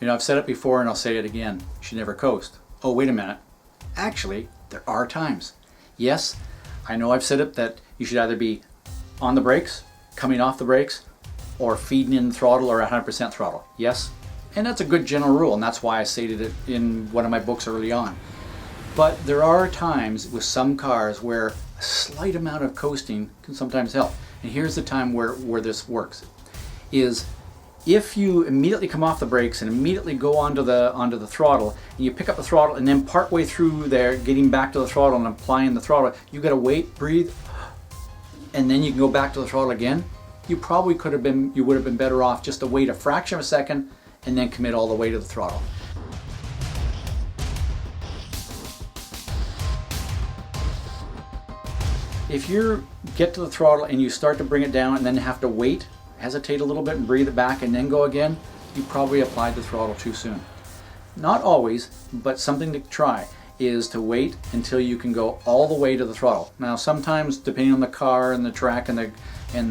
You know, I've said it before and I'll say it again. You should never coast. Oh, wait a minute. Actually, there are times. Yes, I know I've said it that you should either be on the brakes, coming off the brakes, or feeding in the throttle or 100% throttle. Yes, and that's a good general rule, and that's why I stated it in one of my books early on. But there are times with some cars where a slight amount of coasting can sometimes help. And here's the time where this works. Is if you immediately come off the brakes and immediately go onto the throttle, and you pick up the throttle, and then partway through there, getting back to the throttle and applying the throttle, you gotta wait, breathe, and then you can go back to the throttle again. You would have been better off just to wait a fraction of a second and then commit all the way to the throttle. If you get to the throttle and you start to bring it down and then have to wait, hesitate a little bit and breathe it back and then go again, you probably applied the throttle too soon. Not always, but something to try is to wait until you can go all the way to the throttle. Now sometimes, depending on the car and the track and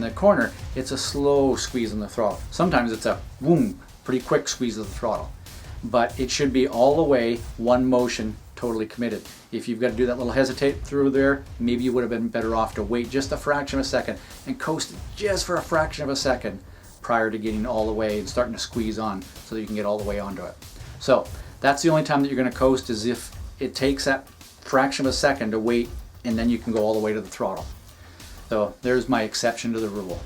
the corner, it's a slow squeeze on the throttle. Sometimes it's a boom, pretty quick squeeze of the throttle. But it should be all the way, one motion, totally committed. If you've got to do that little hesitate through there, maybe you would have been better off to wait just a fraction of a second and coast just for a fraction of a second prior to getting all the way and starting to squeeze on so that you can get all the way onto it. So that's the only time that you're going to coast, is if it takes that fraction of a second to wait and then you can go all the way to the throttle. So there's my exception to the rule.